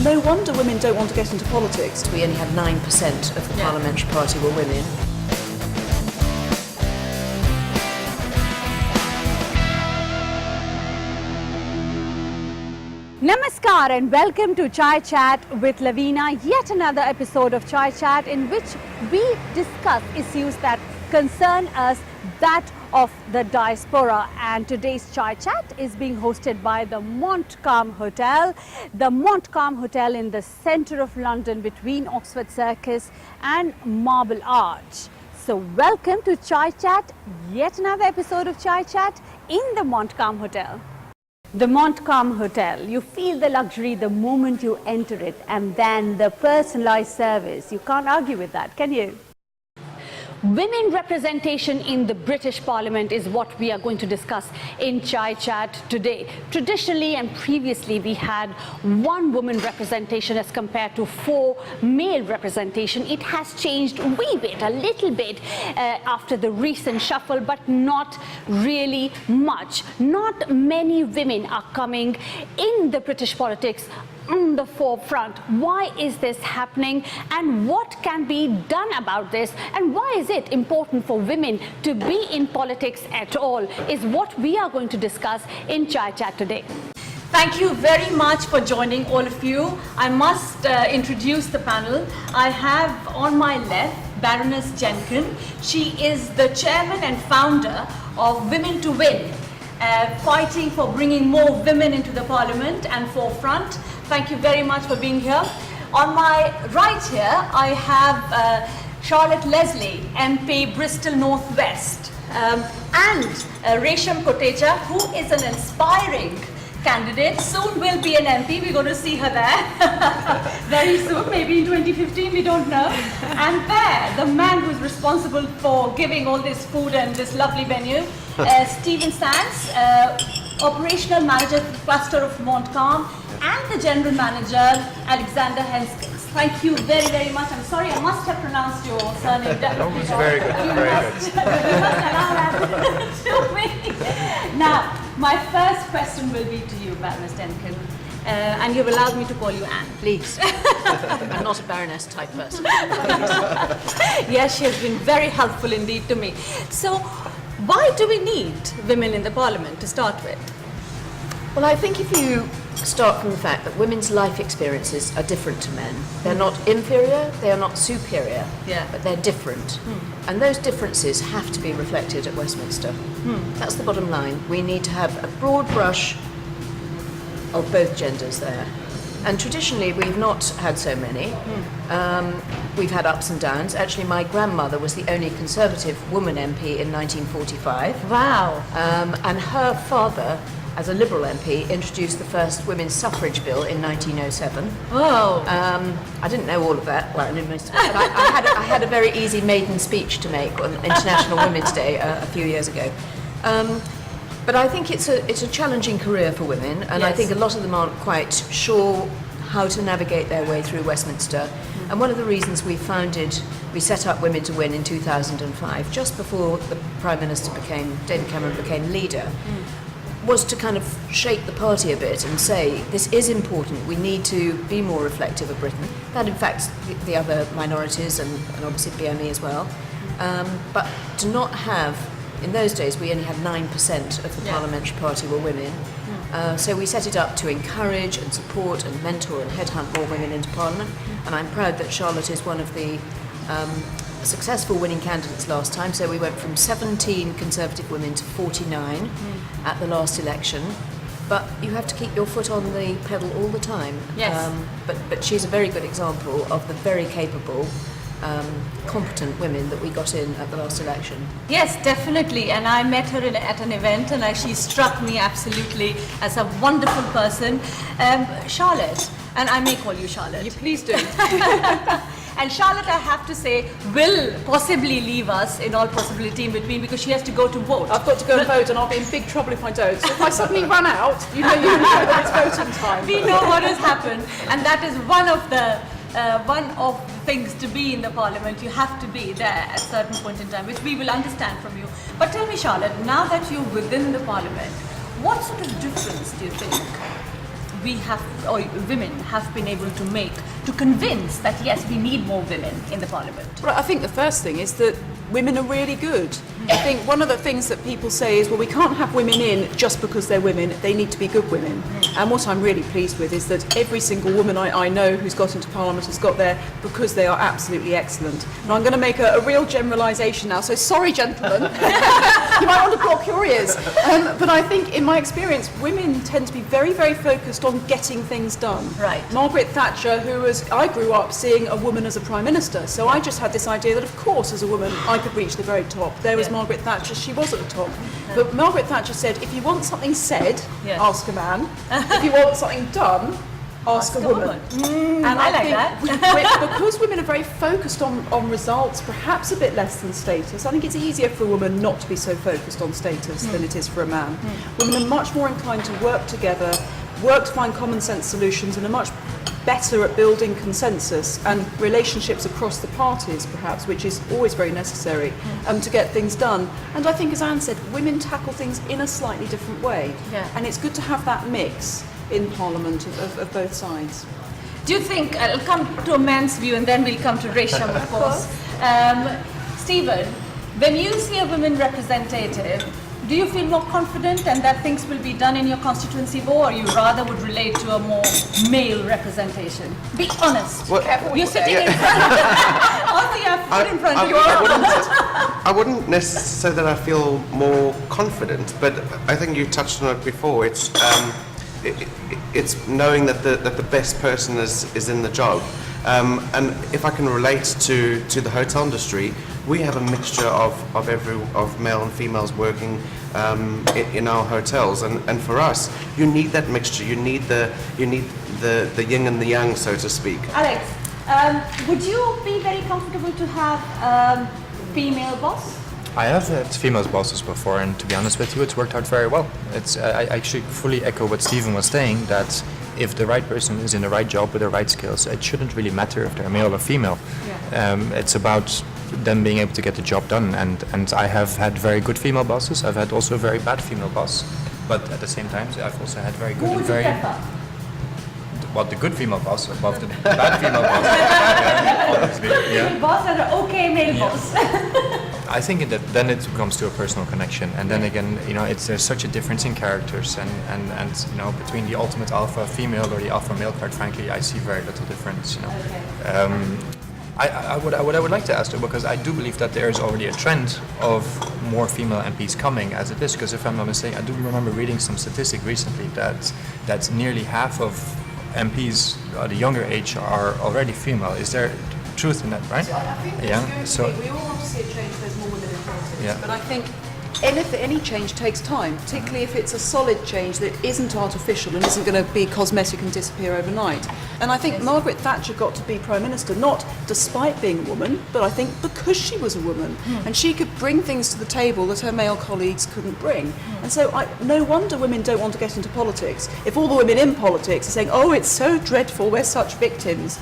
No wonder women don't want to get into politics. We only had 9% of the parliamentary party were women. Namaskar and welcome to Chai Chat with Loveena, yet another episode of Chai Chat in which we discuss issues that concern us, that of the diaspora. And today's Chai Chat is being hosted by the Montcalm Hotel. The Montcalm Hotel in the centre of London between Oxford Circus and Marble Arch. So welcome to Chai Chat, yet another episode of Chai Chat in the Montcalm Hotel. The Montcalm Hotel, you feel the luxury the moment you enter it, and then the personalized service. You can't argue with that, can you? Women representation in the British Parliament is what we are going to discuss in Chai Chat today. Traditionally and previously we had 1 woman representation as compared to 4 male representation. It has changed a wee bit, a little bit after the recent shuffle, but not really much. Not many women are coming in the British politics on the forefront. Why is this happening and what can be done about this, and why is it important for women to be in politics at all, is what we are going to discuss in Chai Chat today. Thank you very much for joining, all of you. I must introduce the panel. I have on my left Baroness Jenkin. She is the chairman and founder of Women to Win, fighting for bringing more women into the parliament and forefront. Thank you very much for being here. On my right here, I have Charlotte Leslie, MP Bristol North West, and Resham Kotecha, who is an inspiring candidate. Soon will be an MP. We're going to see her there very soon, maybe in 2015, we don't know. And there, the man who's responsible for giving all this food and this lovely venue, Stephen Sands, operational manager for the cluster of Montcalm, and the general manager, Alexander Henskens. Thank you very, very much. I'm sorry, I must have pronounced your surname definitely. That was very good, very good. You must allow that to me. Now, my first question will be to you, Baroness Jenkin. And you've allowed me to call you Anne. Please. I'm not a Baroness type person. Yes, she has been very helpful indeed to me. So, why do we need women in the parliament to start with? Well, I think if you start from the fact that women's life experiences are different to men. They're not inferior, they are not superior, but they're different. And those differences have to be reflected at Westminster. That's the bottom line. We need to have a broad brush of both genders there. And traditionally, we've not had so many. We've had ups and downs. Actually, my grandmother was the only Conservative woman MP in 1945. Wow. And her father, as a Liberal MP, introduced the first women's suffrage bill in 1907. Oh. I didn't know all of that. Well, I knew most of it. But I had a very easy maiden speech to make on International Women's Day a few years ago. But I think it's a challenging career for women, and I think a lot of them aren't quite sure how to navigate their way through Westminster. And one of the reasons we set up Women to Win in 2005, just before the Prime Minister David Cameron became leader, was to kind of shake the party a bit and say, this is important, we need to be more reflective of Britain. That in fact the other minorities and obviously BME as well. But to not have, in those days we only had 9% of the parliamentary party were women. So we set it up to encourage and support and mentor and headhunt more women into Parliament. And I'm proud that Charlotte is one of the successful winning candidates last time. So we went from 17 Conservative women to 49 at the last election. But you have to keep your foot on the pedal all the time. Yes. But she's a very good example of the very capable, competent women that we got in at the last election. Yes, definitely. And I met her at an event, and she struck me absolutely as a wonderful person. Charlotte, and I may call you Charlotte. You please do. And Charlotte, I have to say, will possibly leave us in all possibility in between because she has to go to vote. I've got to go and vote, and I'll be in big trouble if I don't. So if I suddenly run out, you know that it's voting time. We know what has happened, and that is one of the things to be in the Parliament. You have to be there at a certain point in time, which we will understand from you. But tell me, Charlotte, now that you're within the Parliament, what sort of difference do you think we have, or women have been able to make to convince that yes, we need more women in the parliament? Well, I think the first thing is that women are really good. I think one of the things that people say is, well, we can't have women in just because they're women, they need to be good women. And what I'm really pleased with is that every single woman I know who's got into Parliament has got there because they are absolutely excellent. And I'm going to make a real generalisation now, so sorry gentlemen, you might want to block your ears. But I think in my experience, women tend to be very, very focused on getting things done. Right. Margaret Thatcher, I grew up seeing a woman as a Prime Minister, so I just had this idea that of course as a woman I could reach the very top. There was Margaret Thatcher, she was at the top. But Margaret Thatcher said, if you want something said, ask a man. If you want something done, ask a woman. And I like that. Because women are very focused on results, perhaps a bit less than status, I think it's easier for a woman not to be so focused on status than it is for a man. Women are much more inclined to work together, work to find common sense solutions, and are much better at building consensus and relationships across the parties, perhaps, which is always very necessary to get things done. And I think, as Anne said, women tackle things in a slightly different way. And it's good to have that mix in Parliament of both sides. Do you think, I'll come to a man's view and then we'll come to Resham, of course. Stephen, when you see a women representative, do you feel more confident and that things will be done in your constituency more, or you rather would relate to a more male representation? Be honest. Well, you're sitting in front of also you have food in front of you. I wouldn't necessarily say that I feel more confident, but I think you touched on it before. It's knowing that the best person is in the job. And if I can relate to the hotel industry, we have a mixture of male and females working in our hotels, and for us, you need that mixture. You need the yin and the yang, so to speak. Alex, would you be very comfortable to have female boss? I have had female bosses before, and to be honest with you, it's worked out very well. I actually fully echo what Stephen was saying, that if the right person is in the right job with the right skills, it shouldn't really matter if they're male or female. It's about them being able to get the job done, and I have had very good female bosses. I've had also a very bad female boss, but at the same time, I've also had very good Who and would very... you prefer? Well, the good female boss above the bad female boss. Yeah, obviously, yeah. Boss or an okay male boss? I think that then it comes to a personal connection, and then again, there's such a difference in characters, and between the ultimate alpha female or the alpha male, quite frankly, I see very little difference. What I would like to ask, though, because I do believe that there is already a trend of more female MPs coming as it is, because if I'm not mistaken, I do remember reading some statistic recently that nearly half of MPs at the younger age are already female. Is there truth in that, right? So I think we all want to see a change, there's more women in politics, but I think any change takes time, particularly if it's a solid change that isn't artificial and isn't going to be cosmetic and disappear overnight. And I think Margaret Thatcher got to be Prime Minister not despite being a woman, but I think because she was a woman and she could bring things to the table that her male colleagues couldn't bring. And so no wonder women don't want to get into politics. If all the women in politics are saying, oh, it's so dreadful, we're such victims,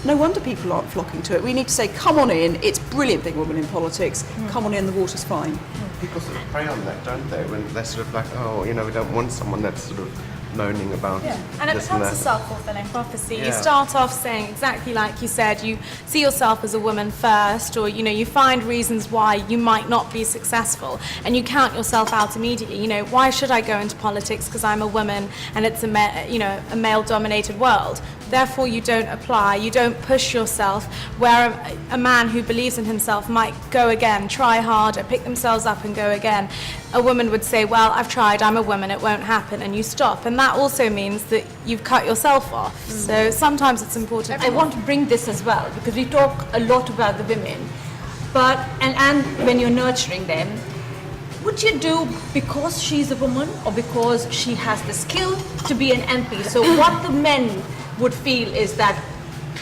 no wonder people aren't flocking to it. We need to say, come on in, it's brilliant being a woman in politics, come on in, the water's fine. People sort of prey on that, don't they? When they're sort of like, oh, we don't want someone that's sort of moaning about And it this becomes a that. self-fulfilling prophecy. Yeah. You start off saying exactly like you said, you see yourself as a woman first, or you find reasons why you might not be successful, and you count yourself out immediately. Why should I go into politics because I'm a woman and it's a male-dominated world? Therefore, you don't apply, you don't push yourself, where a man who believes in himself might go again, try harder, pick themselves up and go again. A woman would say, well, I've tried, I'm a woman, it won't happen, and you stop. And that also means that you've cut yourself off. So sometimes it's important. I want to bring this as well, because we talk a lot about the women, but and when you're nurturing them, would you do because she's a woman or because she has the skill to be an MP? So what the men would feel is that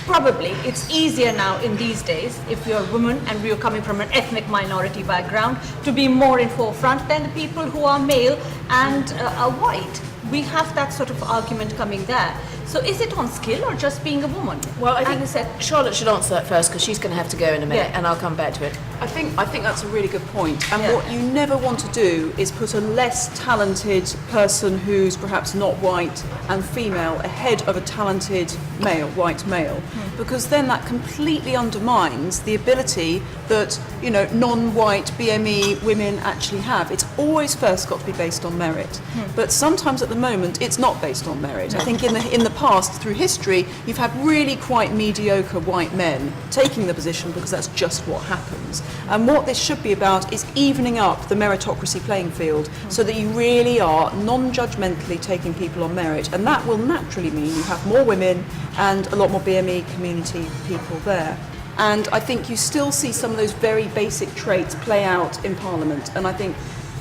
probably it's easier now in these days, if you're a woman and you're coming from an ethnic minority background, to be more in forefront than the people who are male and are white. We have that sort of argument coming there. So is it on skill or just being a woman? Well, I think Charlotte should answer that first, because she's going to have to go in a minute, and I'll come back to it. I think that's a really good point. And what you never want to do is put a less talented person who's perhaps not white and female ahead of a talented male, white male, because then that completely undermines the ability that, you know, non-white BME women actually have. It's always first got to be based on merit. But sometimes at the moment it's not based on merit. I think in the past, through history, you've had really quite mediocre white men taking the position because that's just what happens. And what this should be about is evening up the meritocracy playing field so that you really are non-judgmentally taking people on merit, and that will naturally mean you have more women and a lot more BME community people there. And I think you still see some of those very basic traits play out in Parliament, and I think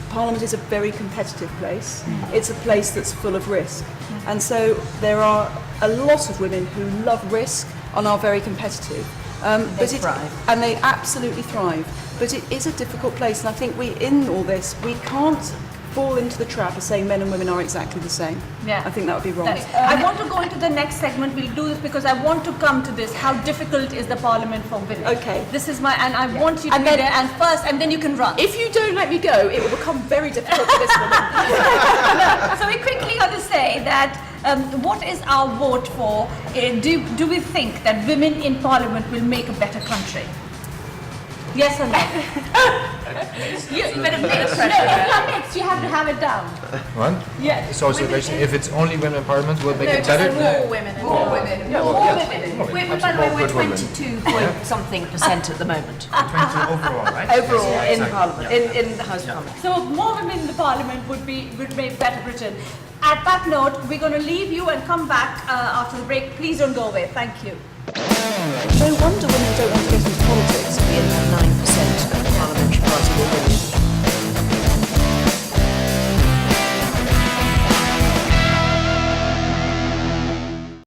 Parliament is a very competitive place. It's a place that's full of risk. And so there are a lot of women who love risk and are very competitive. They thrive. And they absolutely thrive. But it is a difficult place, and I think in all this, we can't fall into the trap of saying men and women are exactly the same. Yeah. I think that would be wrong. I want to go into the next segment. We'll do this because I want to come to this. How difficult is the Parliament for women? Okay. This is and I want you to be there and first, and then you can run. If you don't let me go, it will become very difficult for this woman. So we quickly got to say that what is our vote for? Do we think that women in Parliament will make a better country? Yes or no? You better make it. Next, you have to have it down. What? Yes. So if it's only women in Parliament, will make it better? More women. More women. By the way, we're 22 point something percent at the moment. 20 overall, right? Overall in Parliament, in the House of Commons. So more women in the Parliament would make better Britain. At that note, we're going to leave you and come back after the break. Please don't go away. Thank you. No wonder women don't want to get into politics. In 9% of the parliamentary party will win.